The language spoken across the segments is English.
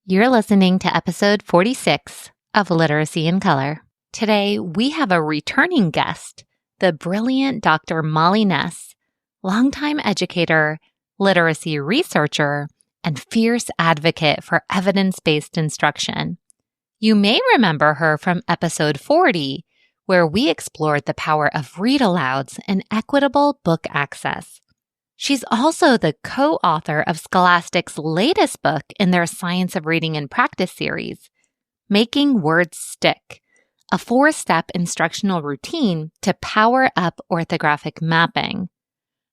You're listening to episode 46 of Literacy in Color. Today, we have a returning guest, the brilliant Dr. Molly Ness, longtime educator, literacy researcher, and fierce advocate for evidence-based instruction. You may remember her from episode 40, where we explored the power of read-alouds and equitable book access. She's also the co-author of Scholastic's latest book in their Science of Reading and Practice series, Making Words Stick, a 4-step instructional routine to power up orthographic mapping.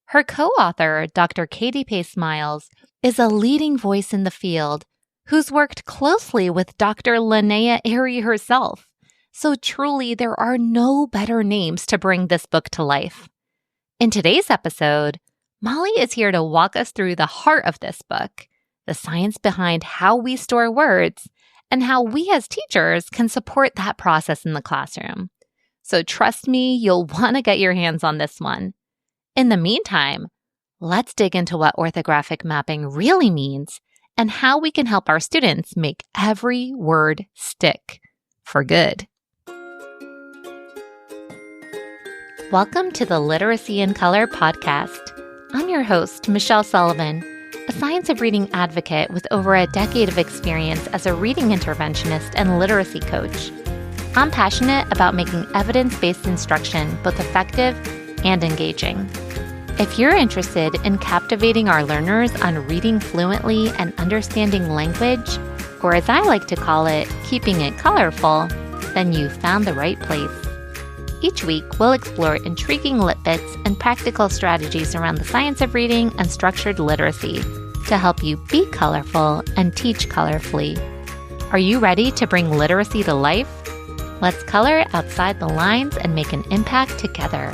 Her co-author, Dr. Katie Pace-Miles, is a leading voice in the field who's worked closely with Dr. Linnea Airy herself. So truly, there are no better names to bring this book to life. In today's episode, Molly is here to walk us through the heart of this book, the science behind how we store words, and how we as teachers can support that process in the classroom. So trust me, you'll want to get your hands on this one. In the meantime, let's dig into what orthographic mapping really means and how we can help our students make every word stick for good. Welcome to the Literacy in Color podcast. I'm your host, Michelle Sullivan, a Science of Reading advocate with over a decade of experience as a reading interventionist and literacy coach. I'm passionate about making evidence-based instruction both effective and engaging. If you're interested in captivating our learners on reading fluently and understanding language, or as I like to call it, keeping it colorful, then you've found the right place. Each week, we'll explore intriguing lit bits and practical strategies around the science of reading and structured literacy to help you be colorful and teach colorfully. Are you ready to bring literacy to life? Let's color outside the lines and make an impact together.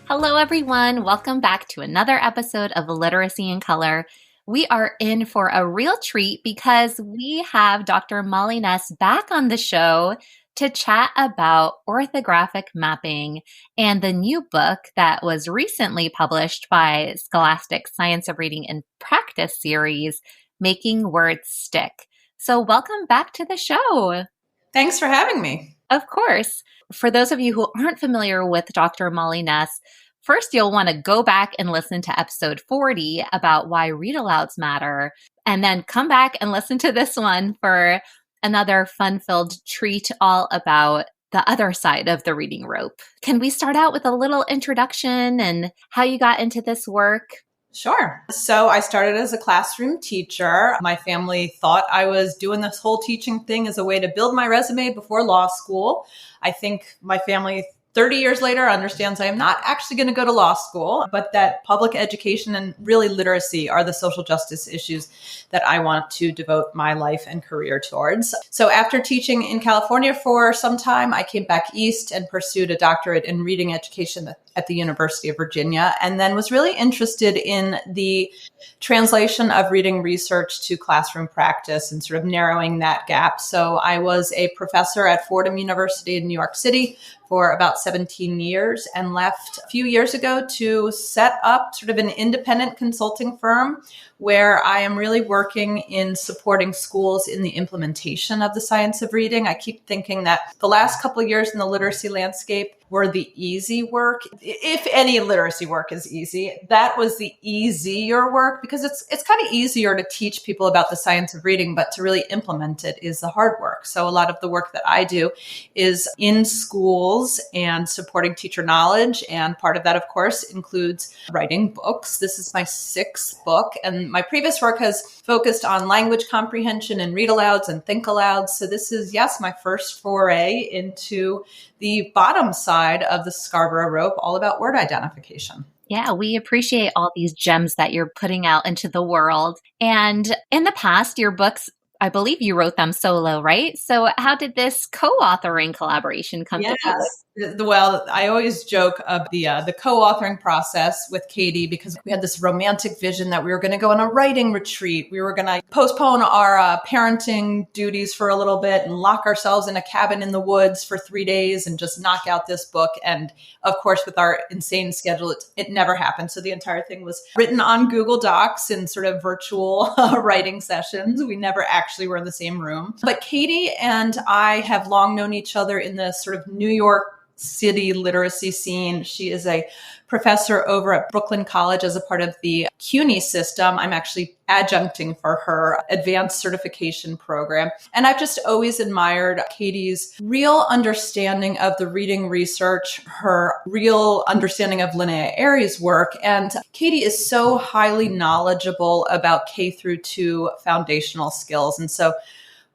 Hello, everyone. Welcome back to another episode of Literacy in Color. We are in for a real treat because we have Dr. Molly Ness back on the show to chat about orthographic mapping and the new book that was recently published by Scholastic Science of Reading and Practice series, Making Words Stick. So welcome back to the show. Thanks for having me. Of course. For those of you who aren't familiar with Dr. Molly Ness, first, you'll want to go back and listen to episode 40 about why read-alouds matter, and then come back and listen to this one for another fun-filled treat all about the other side of the reading rope. Can we start out with a little introduction and how you got into this work? Sure. So I started as a classroom teacher. My family thought I was doing this whole teaching thing as a way to build my resume before law school. I think my family 30 years later understands I am not actually going to go to law school, but that public education and really literacy are the social justice issues that I want to devote my life and career towards. So after teaching in California for some time, I came back east and pursued a doctorate in reading education at the University of Virginia, and then was really interested in the translation of reading research to classroom practice and sort of narrowing that gap. So I was a professor at Fordham University in New York City for about 17 years and left a few years ago to set up sort of an independent consulting firm where I am really working in supporting schools in the implementation of the science of reading. I keep thinking that the last couple of years in the literacy landscape were the easy work. If any literacy work is easy, that was the easier work because it's kind of easier to teach people about the science of reading, but to really implement it is the hard work. So a lot of the work that I do is in schools and supporting teacher knowledge. And part of that, of course, includes writing books. This is my 6th book. And my previous work has focused on language comprehension and read alouds and think alouds. So this is, yes, my first foray into the bottom side of the Scarborough rope, all about word identification. Yeah, we appreciate all these gems that you're putting out into the world. And in the past, your books, I believe you wrote them solo, right? So how did this co-authoring collaboration come to be? Well, I always joke of the co-authoring process with Katie because we had this romantic vision that we were going to go on a writing retreat. We were going to postpone our parenting duties for a little bit and lock ourselves in a cabin in the woods for 3 days and just knock out this book. And of course, with our insane schedule, it never happened. So the entire thing was written on Google Docs in sort of virtual writing sessions. We never actually were in the same room. But Katie and I have long known each other in the sort of New York City literacy scene. She is a professor over at Brooklyn College as a part of the CUNY system. I'm actually adjuncting for her advanced certification program. And I've just always admired Katie's real understanding of the reading research, her real understanding of Linnea Airey's work. And Katie is so highly knowledgeable about K through 2 foundational skills. And so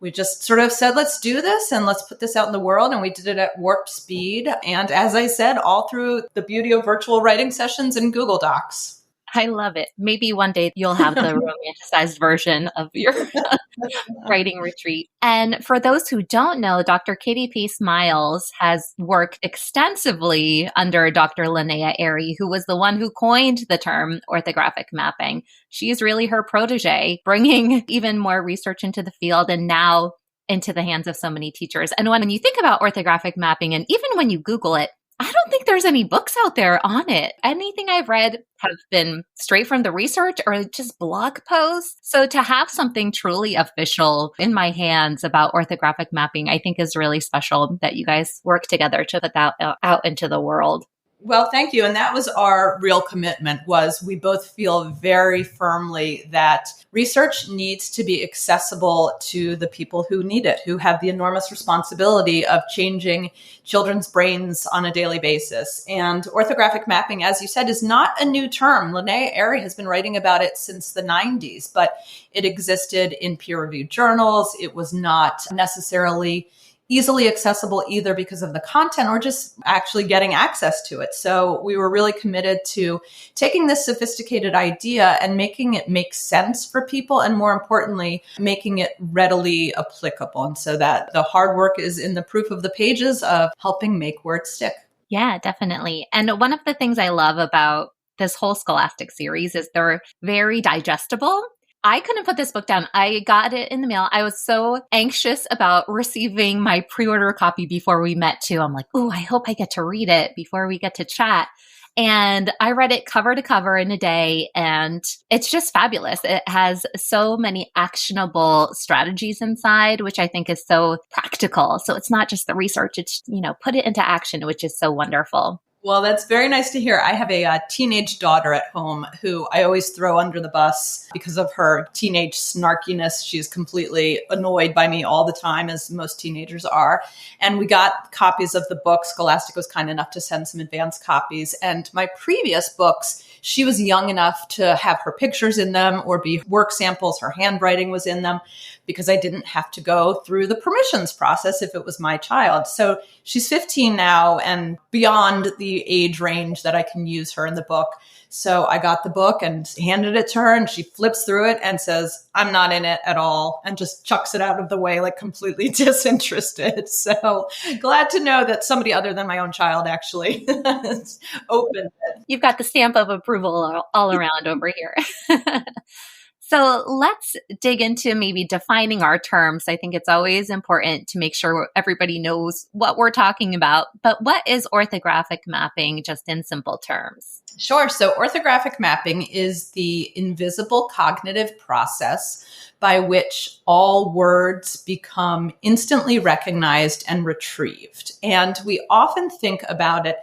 we just sort of said, let's do this and let's put this out in the world. And we did it at warp speed. And as I said, all through the beauty of virtual writing sessions and Google Docs. I love it. Maybe one day you'll have the romanticized version of your writing retreat. And for those who don't know, Dr. Katie P. Smiles has worked extensively under Dr. Linnea Airey, who was the one who coined the term orthographic mapping. She's really her protege, bringing even more research into the field and now into the hands of so many teachers. And when you think about orthographic mapping, and even when you Google it, I don't think there's any books out there on it. Anything I've read have been straight from the research or just blog posts. So to have something truly official in my hands about orthographic mapping, I think is really special that you guys work together to put that out into the world. Well, thank you. And that was our real commitment, was we both feel very firmly that research needs to be accessible to the people who need it, who have the enormous responsibility of changing children's brains on a daily basis. And orthographic mapping, as you said, is not a new term. Linnea Airey has been writing about it since the 90s, but it existed in peer-reviewed journals. It was not necessarily easily accessible either because of the content or just actually getting access to it. So we were really committed to taking this sophisticated idea and making it make sense for people, and more importantly, making it readily applicable. And so that the hard work is in the proof of the pages of helping make words stick. Yeah, definitely. And one of the things I love about this whole Scholastic series is they're very digestible. I couldn't put this book down. I got it in the mail. I was so anxious about receiving my pre-order copy before we met too. I'm like, oh, I hope I get to read it before we get to chat. And I read it cover to cover in a day, and it's just fabulous. It has so many actionable strategies inside, which I think is so practical. So it's not just the research, it's, put it into action, which is so wonderful. Well, that's very nice to hear. I have a teenage daughter at home who I always throw under the bus because of her teenage snarkiness. She's completely annoyed by me all the time, as most teenagers are. And we got copies of the book. Scholastic was kind enough to send some advanced copies. And my previous books, she was young enough to have her pictures in them or be work samples. Her handwriting was in them because I didn't have to go through the permissions process if it was my child. So she's 15 now and beyond the age range that I can use her in the book. So I got the book and handed it to her, and she flips through it and says, I'm not in it at all, and just chucks it out of the way, like completely disinterested. So glad to know that somebody other than my own child actually opened it. You've got the stamp of approval all around over here. So let's dig into maybe defining our terms. I think it's always important to make sure everybody knows what we're talking about. But what is orthographic mapping, just in simple terms? Sure. So orthographic mapping is the invisible cognitive process by which all words become instantly recognized and retrieved. And we often think about it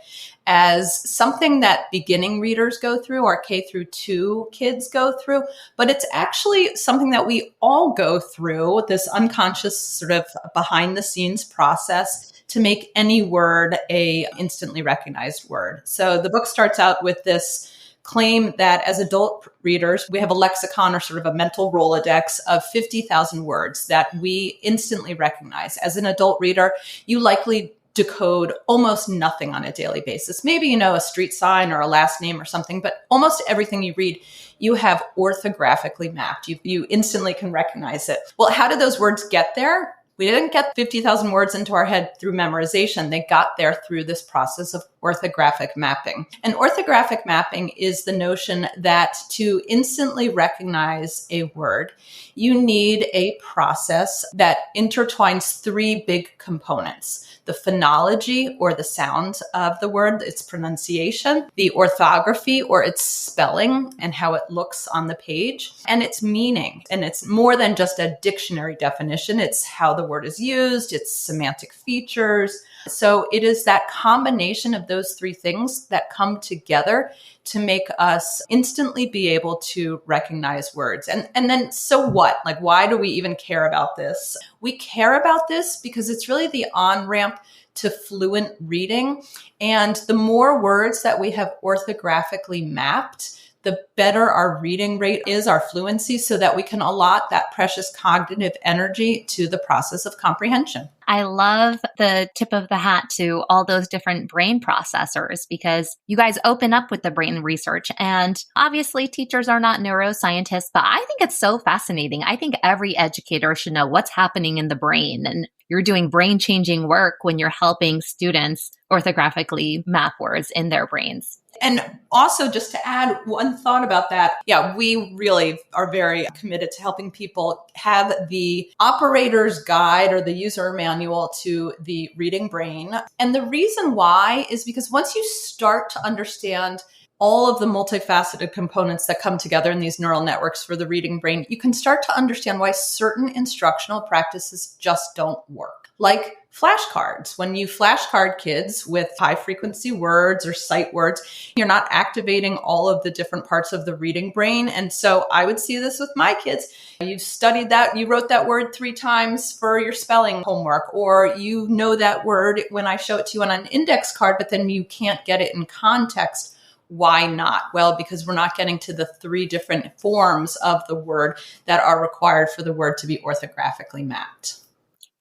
as something that beginning readers go through, or K through 2 kids go through, but it's actually something that we all go through, this unconscious sort of behind the scenes process to make any word a instantly recognized word. So the book starts out with this claim that as adult readers, we have a lexicon, or sort of a mental Rolodex of 50,000 words that we instantly recognize. As an adult reader, you likely decode almost nothing on a daily basis. Maybe, a street sign or a last name or something, but almost everything you read, you have orthographically mapped. You instantly can recognize it. Well, how do those words get there? We didn't get 50,000 words into our head through memorization. They got there through this process of orthographic mapping. And orthographic mapping is the notion that to instantly recognize a word, you need a process that intertwines three big components: the phonology, or the sound of the word, its pronunciation, the orthography, or its spelling and how it looks on the page, and its meaning. And it's more than just a dictionary definition. It's how the word is used, its semantic features. So it is that combination of those three things that come together to make us instantly be able to recognize words. And then, so what? Like, why do we even care about this? We care about this because it's really the on-ramp to fluent reading. And the more words that we have orthographically mapped, the better our reading rate is, our fluency, so that we can allot that precious cognitive energy to the process of comprehension. I love the tip of the hat to all those different brain processors, because you guys open up with the brain research. And obviously teachers are not neuroscientists, but I think it's so fascinating. I think every educator should know what's happening in the brain. And you're doing brain changing work when you're helping students orthographically map words in their brains. And also, just to add one thought about that, we really are very committed to helping people have the operator's guide or the user manual to the reading brain. And the reason why is because once you start to understand all of the multifaceted components that come together in these neural networks for the reading brain, you can start to understand why certain instructional practices just don't work. Like flashcards. When you flashcard kids with high frequency words or sight words, you're not activating all of the different parts of the reading brain. And so I would see this with my kids. You've studied that, you wrote that word 3 times for your spelling homework, or you know that word when I show it to you on an index card, but then you can't get it in context. Why not? Well, because we're not getting to the 3 different forms of the word that are required for the word to be orthographically mapped.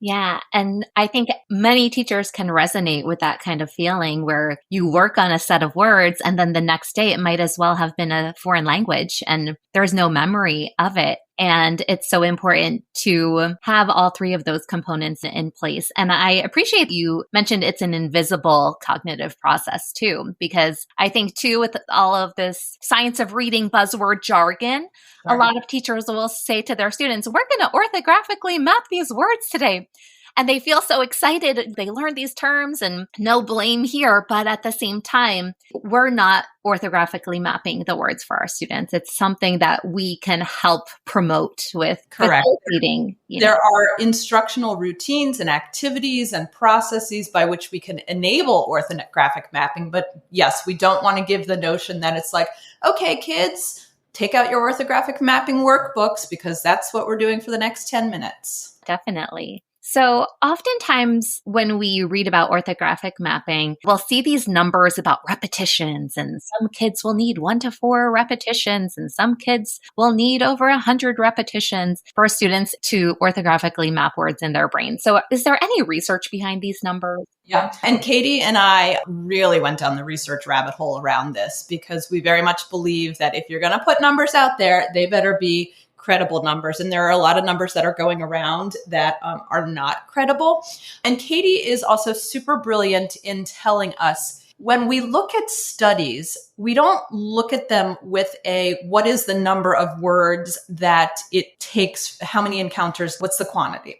Yeah. And I think many teachers can resonate with that kind of feeling where you work on a set of words and then the next day it might as well have been a foreign language and there's no memory of it. And it's so important to have all 3 of those components in place. And I appreciate you mentioned it's an invisible cognitive process too, because I think too, with all of this science of reading buzzword jargon, a lot of teachers will say to their students, we're going to orthographically map these words today. And they feel so excited. They learn these terms and no blame here. But at the same time, we're not orthographically mapping the words for our students. It's something that we can help promote with facilitating. There are instructional routines and activities and processes by which we can enable orthographic mapping. But yes, we don't want to give the notion that it's like, okay, kids, take out your orthographic mapping workbooks because that's what we're doing for the next 10 minutes. Definitely. So oftentimes when we read about orthographic mapping, we'll see these numbers about repetitions, and some kids will need 1 to 4 repetitions, and some kids will need over 100 repetitions for students to orthographically map words in their brain. So is there any research behind these numbers? Yeah. And Katie and I really went down the research rabbit hole around this because we very much believe that if you're going to put numbers out there, they better be credible numbers. And there are a lot of numbers that are going around that are not credible. And Katie is also super brilliant in telling us when we look at studies, we don't look at them with what is the number of words that it takes, how many encounters, what's the quantity.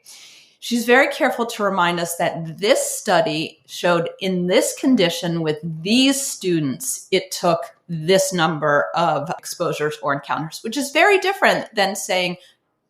She's very careful to remind us that this study showed in this condition with these students, it took this number of exposures or encounters, which is very different than saying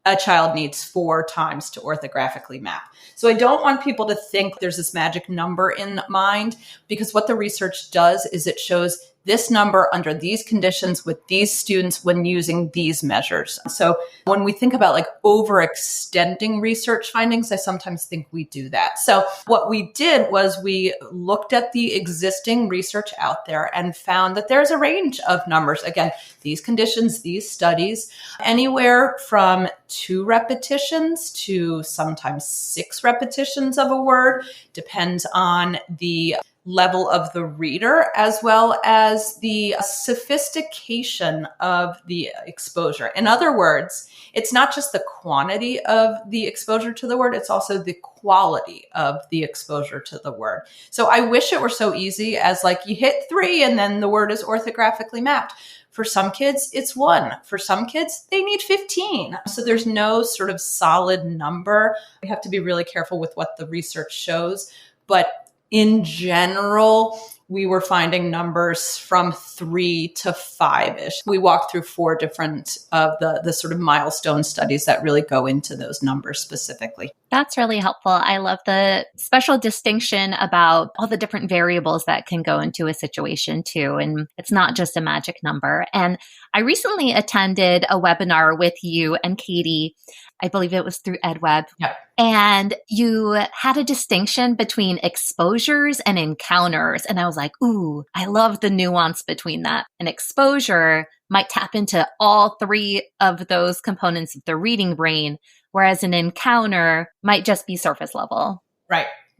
a child needs 4 times to orthographically map. So I don't want people to think there's this magic number in mind, because what the research does is it shows this number under these conditions with these students when using these measures. So when we think about like overextending research findings, I sometimes think we do that. So what we did was we looked at the existing research out there and found that there's a range of numbers. Again, these conditions, these studies, anywhere from 2 repetitions to sometimes 6 repetitions of a word, depends on the level of the reader as well as the sophistication of the exposure. In other words, it's not just the quantity of the exposure to the word, it's also the quality of the exposure to the word. So I wish it were so easy as like you hit 3 and then the word is orthographically mapped. For some kids, it's 1. For some kids, they need 15. So there's no sort of solid number. We have to be really careful with what the research shows. But in general, we were finding numbers from 3 to 5-ish. We walked through 4 different of the sort of milestone studies that really go into those numbers specifically. That's really helpful. I love the special distinction about all the different variables that can go into a situation too. And it's not just a magic number. And I recently attended a webinar with you and Katie. I believe it was through EdWeb. Yeah. And you had a distinction between exposures and encounters. And I was like, ooh, I love the nuance between that. An exposure might tap into all 3 of those components of the reading brain, whereas an encounter might just be surface level.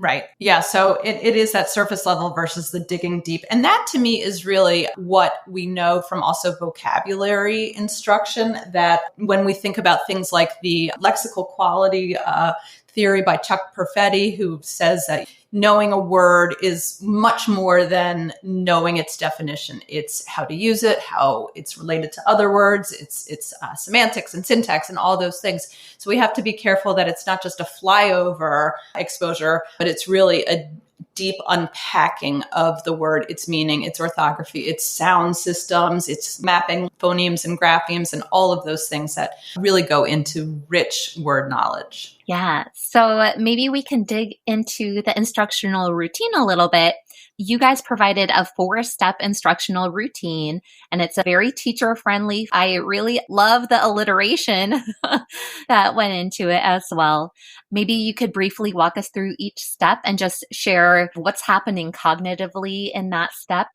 Right. Yeah. So it is that surface level versus the digging deep. And that to me is really what we know from also vocabulary instruction, that when we think about things like the lexical quality theory by Chuck Perfetti, who says that knowing a word is much more than knowing its definition. It's how to use it, how it's related to other words, it's semantics and syntax and all those things. So we have to be careful that it's not just a flyover exposure, but it's really a deep unpacking of the word, its meaning, its orthography, its sound systems, its mapping, phonemes and graphemes, and all of those things that really go into rich word knowledge. Yeah. So maybe we can dig into the instructional routine a little bit. You guys provided a 4-step instructional routine, and it's a very teacher friendly. I really love the alliteration that went into it as well. Maybe you could briefly walk us through each step and just share what's happening cognitively in that step.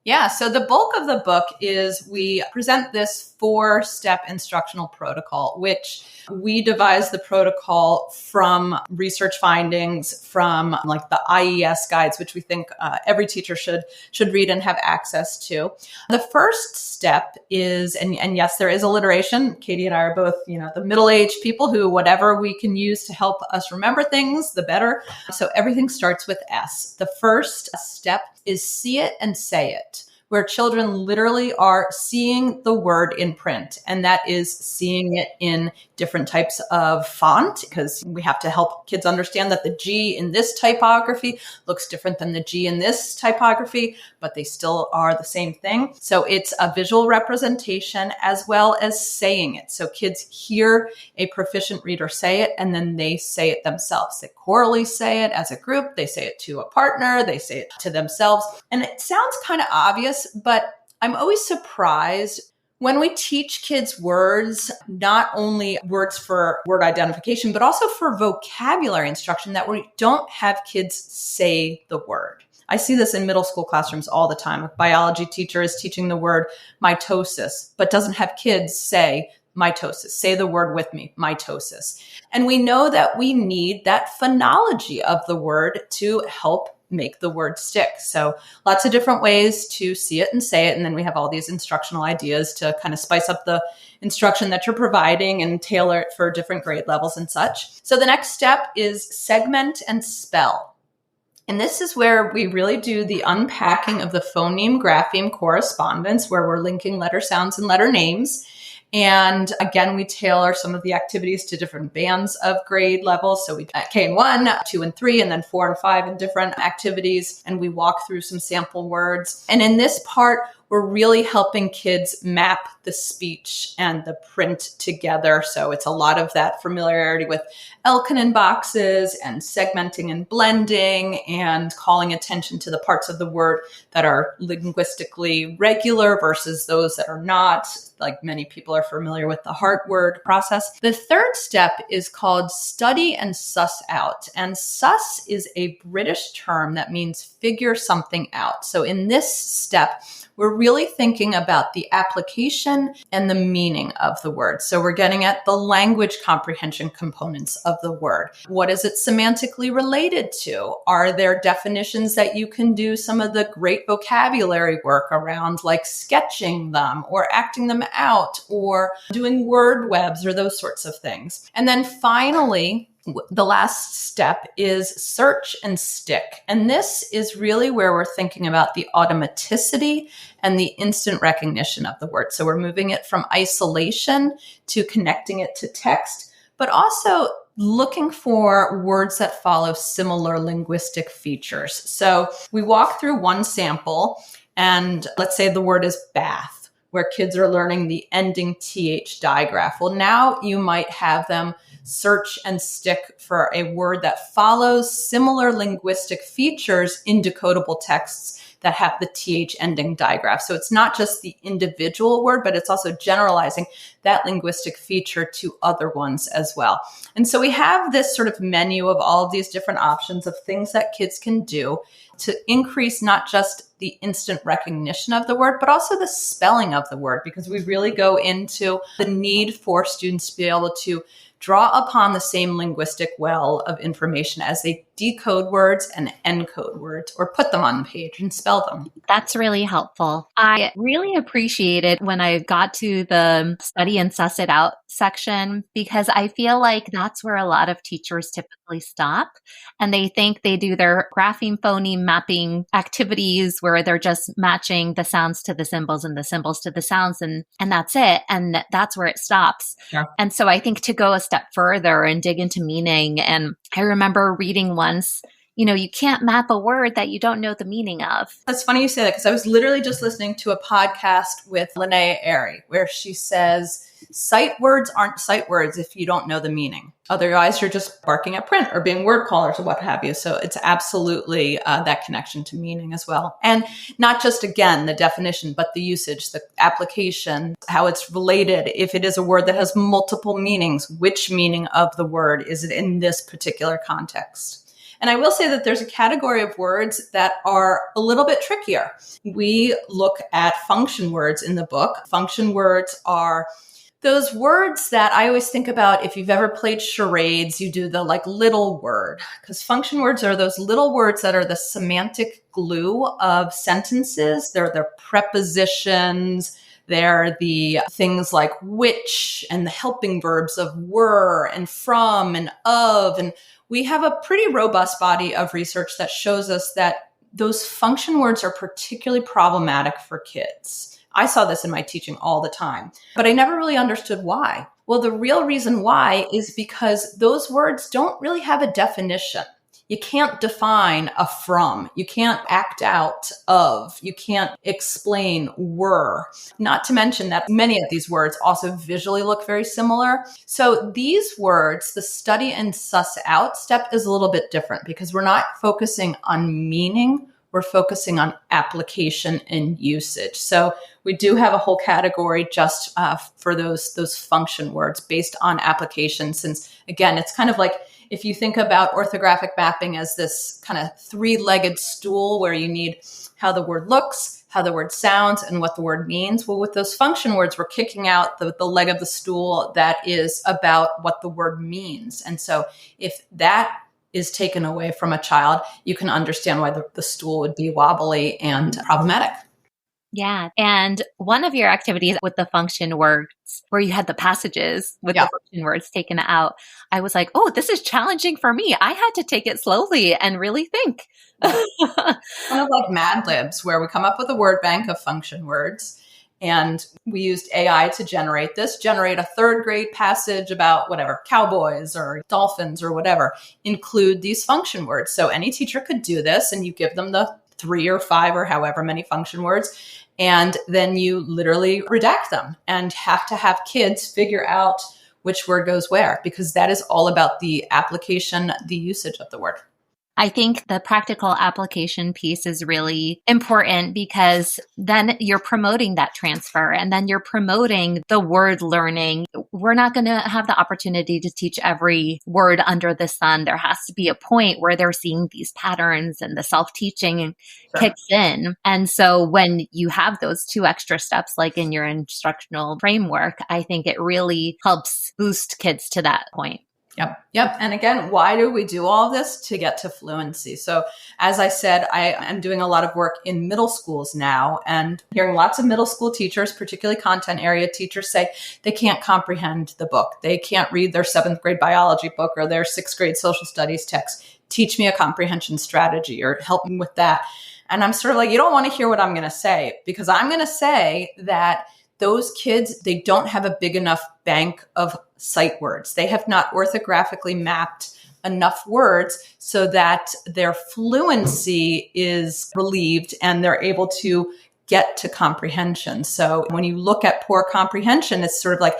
Yeah, so the bulk of the book is we present this 4-step instructional protocol, which we devised the protocol from research findings from like the IES guides, which we think every teacher should read and have access to. The first step is, and yes, there is alliteration. Katie and I are both, the middle-aged people who whatever we can use to help us remember things, the better. So everything starts with S. The first step is see it and say it, where children literally are seeing the word in print. And that is seeing it in different types of font, because we have to help kids understand that the G in this typography looks different than the G in this typography, but they still are the same thing. So it's a visual representation as well as saying it. So kids hear a proficient reader say it, and then they say it themselves. They chorally say it as a group. They say it to a partner. They say it to themselves. And it sounds kind of obvious, but I'm always surprised when we teach kids words, not only words for word identification, but also for vocabulary instruction, that we don't have kids say the word. I see this in middle school classrooms all the time. A biology teacher is teaching the word mitosis, but doesn't have kids say mitosis. Say the word with me, mitosis. And we know that we need that phonology of the word to help make the word stick. So lots of different ways to see it and say it. And then we have all these instructional ideas to kind of spice up the instruction that you're providing and tailor it for different grade levels and such. So the next step is segment and spell. And this is where we really do the unpacking of the phoneme grapheme correspondence, where we're linking letter sounds and letter names. And again, we tailor some of the activities to different bands of grade levels. So we K and 1, 2 and 3, and then 4 and 5 in different activities. And we walk through some sample words. And in this part, we're really helping kids map the speech and the print together. So it's a lot of that familiarity with Elkanon boxes and segmenting and blending and calling attention to the parts of the word that are linguistically regular versus those that are not. Like many people are familiar with the heart word process. The third step is called study and suss out. And suss is a British term that means figure something out. So in this step, we're really thinking about the application and the meaning of the word. So we're getting at the language comprehension components of the word. What is it semantically related to? Are there definitions that you can do some of the great vocabulary work around, like sketching them or acting them out or doing word webs or those sorts of things? And then finally, the last step is search and stick. And this is really where we're thinking about the automaticity and the instant recognition of the word. So we're moving it from isolation to connecting it to text, but also looking for words that follow similar linguistic features. So we walk through one sample, and let's say the word is bath, where kids are learning the ending TH digraph. Well, now you might have them search and stick for a word that follows similar linguistic features in decodable texts that have the TH ending digraph. So it's not just the individual word, but it's also generalizing that linguistic feature to other ones as well. And so we have this sort of menu of all of these different options of things that kids can do to increase not just the instant recognition of the word, but also the spelling of the word, because we really go into the need for students to be able to draw upon the same linguistic well of information as they decode words and encode words, or put them on the page and spell them. That's really helpful. I really appreciated when I got to the study and suss it out section, because I feel like that's where a lot of teachers typically stop, and they think they do their grapheme phoneme mapping activities where they're just matching the sounds to the symbols and the symbols to the sounds, and that's it. And that's where it stops. Yeah. And so I think to go a step further and dig into meaning, and I remember reading once, you can't map a word that you don't know the meaning of. That's funny you say that, because I was literally just listening to a podcast with Linnea Airy, where she says, sight words aren't sight words if you don't know the meaning. Otherwise, you're just barking at print or being word callers or what have you. So it's absolutely that connection to meaning as well. And not just, again, the definition, but the usage, the application, how it's related. If it is a word that has multiple meanings, which meaning of the word is it in this particular context? And I will say that there's a category of words that are a little bit trickier. We look at function words in the book. Function words are those words that I always think about. If you've ever played charades, you do the little word, because function words are those little words that are the semantic glue of sentences. They're their prepositions. They're the things like which and the helping verbs of were and from and of. And we have a pretty robust body of research that shows us that those function words are particularly problematic for kids. I saw this in my teaching all the time, but I never really understood why. Well, the real reason why is because those words don't really have a definition. You can't define a from. You can't act out of. You can't explain were. Not to mention that many of these words also visually look very similar. So these words, the study and suss out step is a little bit different, because we're not focusing on meaning. We're focusing on application and usage. So we do have a whole category just for those function words based on application, since, again, it's kind of like if you think about orthographic mapping as this kind of three-legged stool where you need how the word looks, how the word sounds, and what the word means. Well, with those function words, we're kicking out the leg of the stool that is about what the word means. And so if that is taken away from a child, you can understand why the stool would be wobbly and problematic. Yeah. And one of your activities with the function words, where you had the passages with the function words taken out, I was like, oh, this is challenging for me. I had to take it slowly and really think. Kind of like Mad Libs, where we come up with a word bank of function words. And we used AI to generate a third grade passage about whatever, cowboys or dolphins or whatever, include these function words. So any teacher could do this, and you give them the 3 or 5 or however many function words, and then you literally redact them and have to have kids figure out which word goes where, because that is all about the application, the usage of the word. I think the practical application piece is really important because then you're promoting that transfer and then you're promoting the word learning. We're not going to have the opportunity to teach every word under the sun. There has to be a point where they're seeing these patterns and the self-teaching kicks in. And so when you have those two extra steps, like in your instructional framework, I think it really helps boost kids to that point. Yep. And again, why do we do all of this? To get to fluency. So as I said, I am doing a lot of work in middle schools now and hearing lots of middle school teachers, particularly content area teachers, say they can't comprehend the book. They can't read their 7th grade biology book or their 6th grade social studies text. Teach me a comprehension strategy or help me with that. And I'm sort of like, you don't want to hear what I'm going to say, because I'm going to say that those kids, they don't have a big enough bank of sight words. They have not orthographically mapped enough words so that their fluency is relieved and they're able to get to comprehension. So when you look at poor comprehension, it's sort of like,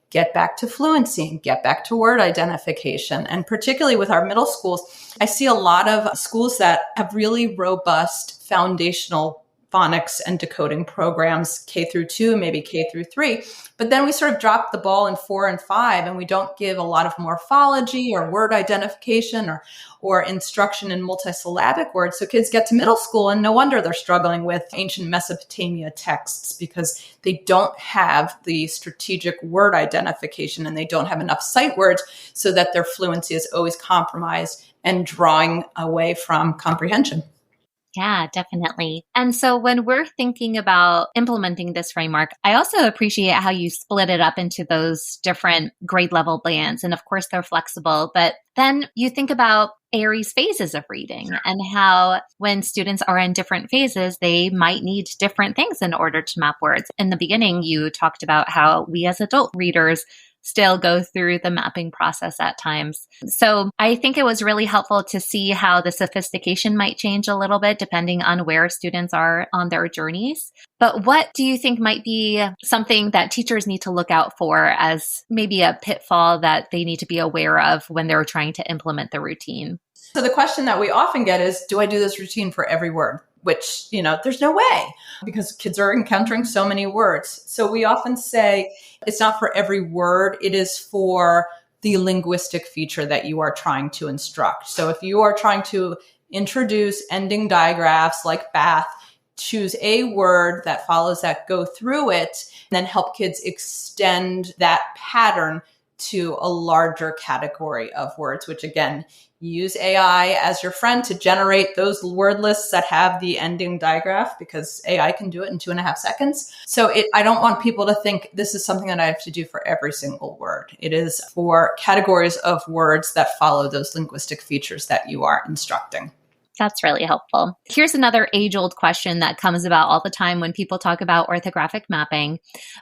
get back to fluency and get back to word identification. And particularly with our middle schools, I see a lot of schools that have really robust foundational phonics and decoding programs, K through 2, maybe K through 3. But then we sort of drop the ball in 4 and 5, and we don't give a lot of morphology or word identification or instruction in multisyllabic words. So kids get to middle school, and no wonder they're struggling with ancient Mesopotamia texts, because they don't have the strategic word identification and they don't have enough sight words, so that their fluency is always compromised and drawing away from comprehension. Yeah, definitely. And so when we're thinking about implementing this framework, I also appreciate how you split it up into those different grade level bands. And of course, they're flexible, but then you think about Aries phases of reading and how when students are in different phases, they might need different things in order to map words. In the beginning, you talked about how we as adult readers still go through the mapping process at times. So I think it was really helpful to see how the sophistication might change a little bit depending on where students are on their journeys. But what do you think might be something that teachers need to look out for as maybe a pitfall that they need to be aware of when they're trying to implement the routine? So the question that we often get is, do I do this routine for every word? Which, there's no way, because kids are encountering so many words. So we often say it's not for every word. It is for the linguistic feature that you are trying to instruct. So if you are trying to introduce ending digraphs like bath, choose a word that follows that, go through it, and then help kids extend that pattern to a larger category of words, which again, use AI as your friend to generate those word lists that have the ending digraph, because AI can do it in 2.5 seconds. So I don't want people to think this is something that I have to do for every single word. It is for categories of words that follow those linguistic features that you are instructing. That's really helpful. Here's another age-old question that comes about all the time when people talk about orthographic mapping.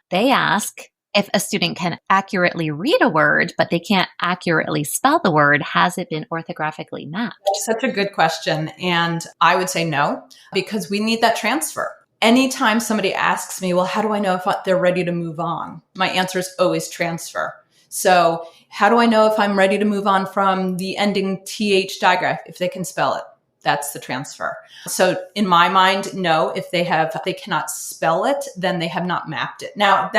They ask, if a student can accurately read a word, but they can't accurately spell the word, has it been orthographically mapped? Such a good question. And I would say no, because we need that transfer. Anytime somebody asks me, well, how do I know if they're ready to move on? My answer is always transfer. So how do I know if I'm ready to move on from the ending TH digraph? If they can spell it, that's the transfer. So in my mind, no, if they cannot spell it, then they have not mapped it. Now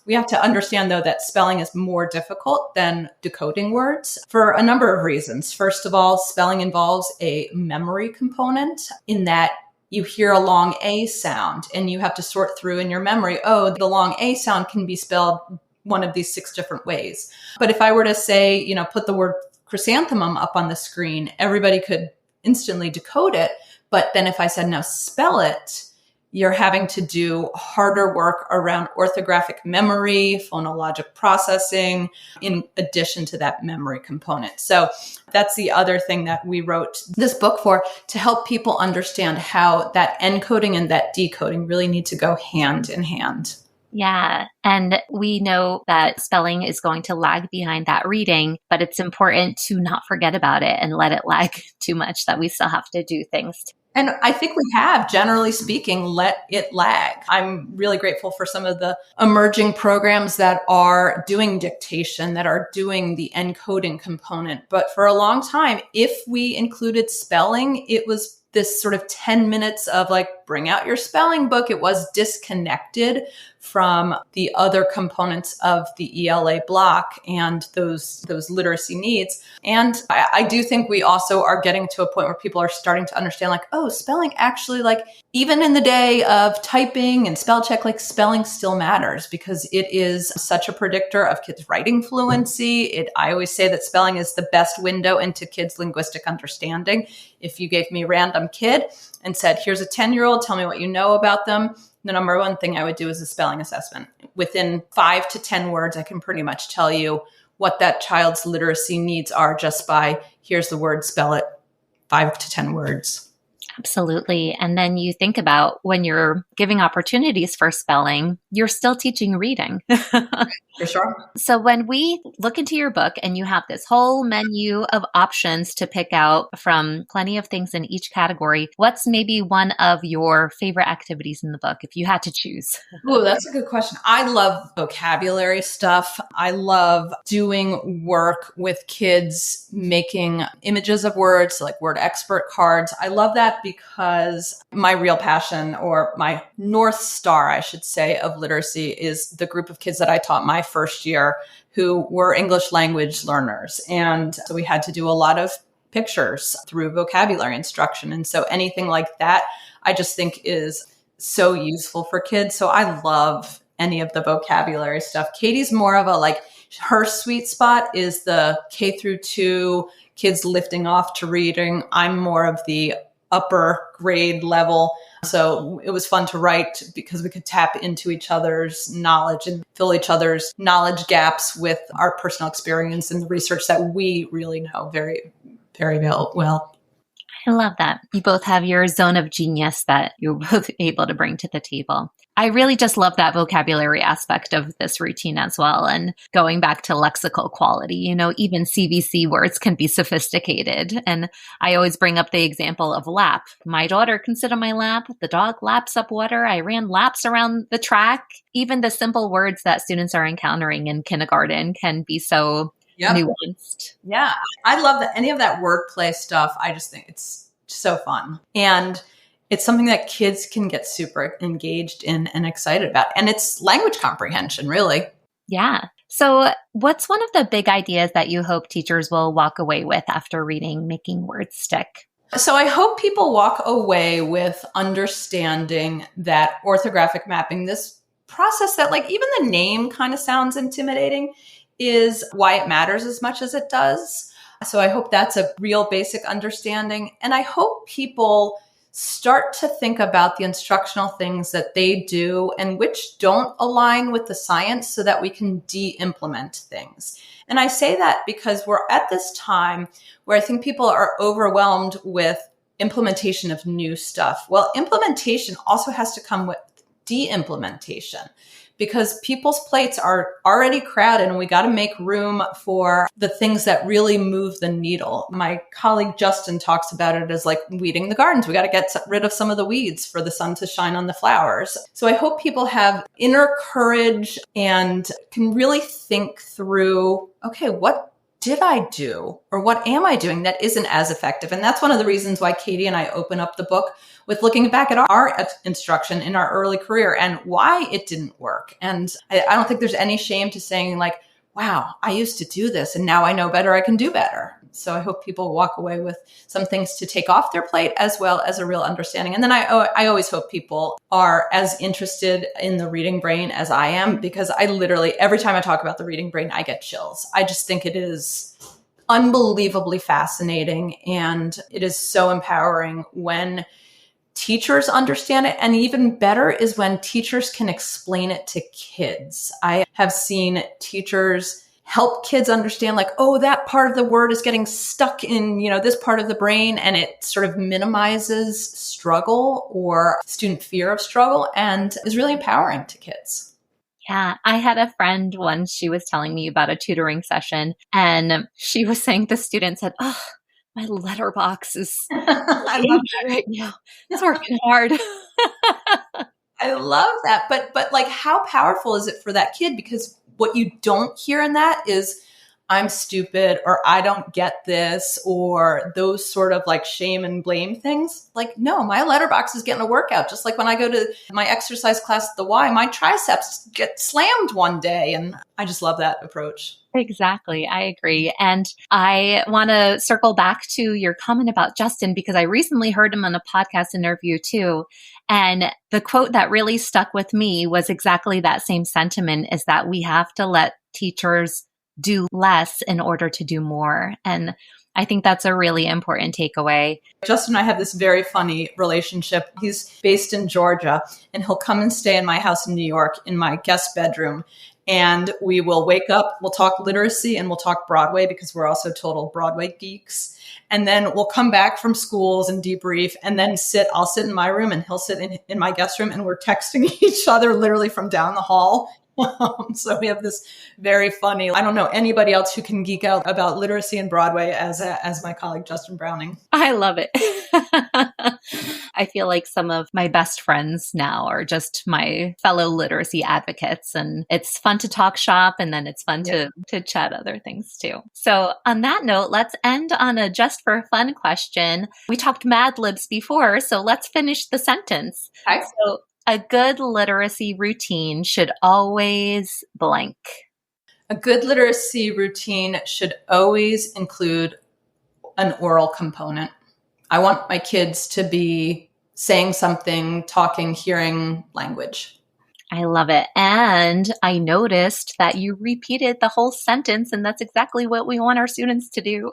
we have to understand though that spelling is more difficult than decoding words for a number of reasons. First of all, spelling involves a memory component in that you hear a long A sound and you have to sort through in your memory, oh, the long A sound can be spelled one of these 6 different ways. But if I were to say, put the word chrysanthemum up on the screen, everybody could instantly decode it. But then if I said, now spell it, you're having to do harder work around orthographic memory, phonologic processing, in addition to that memory component. So that's the other thing that we wrote this book for, to help people understand how that encoding and that decoding really need to go hand in hand. Yeah. And we know that spelling is going to lag behind that reading, but it's important to not forget about it and let it lag too much, that we still have to do things. And I think we have, generally speaking, let it lag. I'm really grateful for some of the emerging programs that are doing dictation, that are doing the encoding component. But for a long time, if we included spelling, it was this sort of 10 minutes of like, bring out your spelling book. It was disconnected from the other components of the ELA block and those literacy needs. And I do think we also are getting to a point where people are starting to understand like, oh, spelling actually, like, even in the day of typing and spell check, like, spelling still matters because it is such a predictor of kids' writing fluency. I always say that spelling is the best window into kids' linguistic understanding. If you gave me a random kid and said, here's a 10-year-old, tell me what you know about them, the number one thing I would do is a spelling assessment. Within 5 to 10 words, I can pretty much tell you what that child's literacy needs are just by, here's the word, spell it, 5 to 10 words. Absolutely. And then you think about when you're giving opportunities for spelling, you're still teaching reading. For sure. So when we look into your book and you have this whole menu of options to pick out from plenty of things in each category, what's maybe one of your favorite activities in the book if you had to choose? Oh, that's a good question. I love vocabulary stuff. I love doing work with kids, making images of words, like word expert cards. I love that because my real passion, or my North Star, I should say, of literacy is the group of kids that I taught my first year who were English language learners. And so we had to do a lot of pictures through vocabulary instruction. And so anything like that, I just think is so useful for kids. So I love any of the vocabulary stuff. Katie's more of a, like, her sweet spot is the K through 2 kids lifting off to reading. I'm more of the upper grade level. So it was fun to write because we could tap into each other's knowledge and fill each other's knowledge gaps with our personal experience and the research that we really know very, very well. I love that. You both have your zone of genius that you're both able to bring to the table. I really just love that vocabulary aspect of this routine as well. And going back to lexical quality, even CVC words can be sophisticated. And I always bring up the example of lap. My daughter can sit on my lap. The dog laps up water. I ran laps around the track. Even the simple words that students are encountering in kindergarten can be so nuanced. Yeah. I love that. Any of that wordplay stuff. I just think it's so fun. And it's something that kids can get super engaged in and excited about. And it's language comprehension, really. Yeah. So what's one of the big ideas that you hope teachers will walk away with after reading Making Words Stick? So I hope people walk away with understanding that orthographic mapping, this process that, like, even the name kind of sounds intimidating, is why it matters as much as it does. So I hope that's a real basic understanding. And I hope people start to think about the instructional things that they do and which don't align with the science so that we can de-implement things. And I say that because we're at this time where I think people are overwhelmed with implementation of new stuff. Well, implementation also has to come with de-implementation, because people's plates are already crowded and we got to make room for the things that really move the needle. My colleague Justin talks about it as like weeding the gardens. We got to get rid of some of the weeds for the sun to shine on the flowers. So I hope people have inner courage and can really think through, okay, what did I do, or what am I doing that isn't as effective? And that's one of the reasons why Katie and I open up the book with looking back at our instruction in our early career and why it didn't work. And I don't think there's any shame to saying, like, wow, I used to do this and now I know better, I can do better. So I hope people walk away with some things to take off their plate as well as a real understanding. And then I always hope people are as interested in the reading brain as I am, because I literally, every time I talk about the reading brain, I get chills. I just think it is unbelievably fascinating, and it is so empowering when teachers understand it. And even better is when teachers can explain it to kids. I have seen teachers help kids understand, like, oh, that part of the word is getting stuck in, this part of the brain, and it sort of minimizes struggle or student fear of struggle, and is really empowering to kids. Yeah, I had a friend once, she was telling me about a tutoring session, and she was saying the student said, oh, My letterbox is I love aging right now. It's working hard. I love that. But like, how powerful is it for that kid? Because what you don't hear in that is I'm stupid, or I don't get this, or those sort of like shame and blame things. Like, no, my letterbox is getting a workout. Just like when I go to my exercise class at the Y, my triceps get slammed one day. And I just love that approach. Exactly. I agree. And I want to circle back to your comment about Justin, because I recently heard him on a podcast interview too. And the quote that really stuck with me was exactly that same sentiment, is that we have to let teachers do less in order to do more. And I think that's a really important takeaway. Justin and I have this very funny relationship. He's based in Georgia, and he'll come and stay in my house in New York in my guest bedroom. And we will wake up, we'll talk literacy, and we'll talk Broadway, because we're also total Broadway geeks. And then we'll come back from schools and debrief, and then I'll sit in my room and he'll sit in my guest room, and we're texting each other literally from down the hall. So we have this very funny, I don't know anybody else who can geek out about literacy and Broadway as my colleague, Justin Browning. I love it. I feel like some of my best friends now are just my fellow literacy advocates, and it's fun to talk shop, and then it's fun to chat other things too. So on that note, let's end on a just for fun question. We talked Mad Libs before, so let's finish the sentence. Okay. So a good literacy routine should always blank. A good literacy routine should always include an oral component. I want my kids to be saying something, talking, hearing language. I love it. And I noticed that you repeated the whole sentence, and that's exactly what we want our students to do.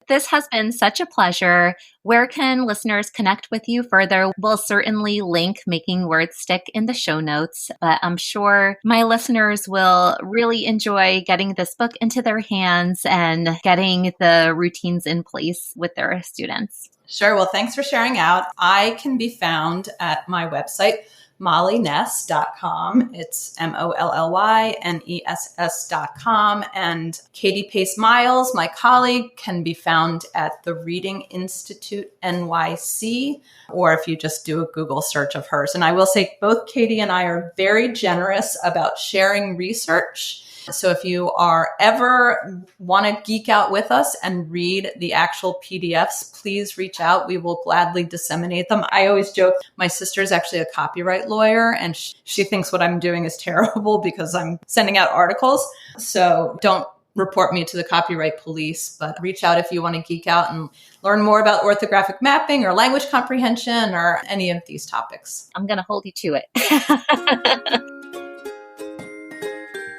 This has been such a pleasure. Where can listeners connect with you further? We'll certainly link Making Words Stick in the show notes, but I'm sure my listeners will really enjoy getting this book into their hands and getting the routines in place with their students. Sure. Well, thanks for sharing out. I can be found at my website, mollyness.com. It's MOLLYNESS.com. And Katie Pace Miles, my colleague, can be found at the Reading Institute NYC, or if you just do a Google search of hers. And I will say both Katie and I are very generous about sharing research. So if you are ever want to geek out with us and read the actual PDFs, please reach out. We will gladly disseminate them. I always joke, my sister is actually a copyright lawyer, and she thinks what I'm doing is terrible because I'm sending out articles. So don't report me to the copyright police, but reach out if you want to geek out and learn more about orthographic mapping or language comprehension or any of these topics. I'm going to hold you to it.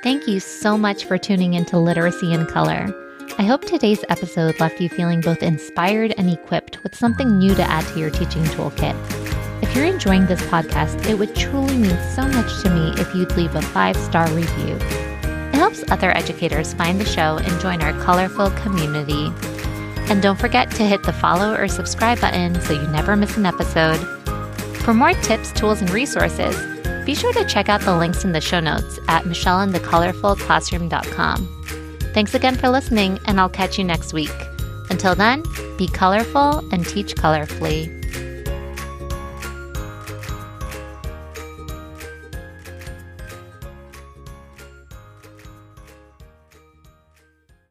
Thank you so much for tuning into Literacy in Color. I hope today's episode left you feeling both inspired and equipped with something new to add to your teaching toolkit. If you're enjoying this podcast, it would truly mean so much to me if you'd leave a 5-star review. It helps other educators find the show and join our colorful community. And don't forget to hit the follow or subscribe button so you never miss an episode. For more tips, tools, and resources, be sure to check out the links in the show notes at michelleandthecolorfulclassroom.com. Thanks again for listening, and I'll catch you next week. Until then, be colorful and teach colorfully.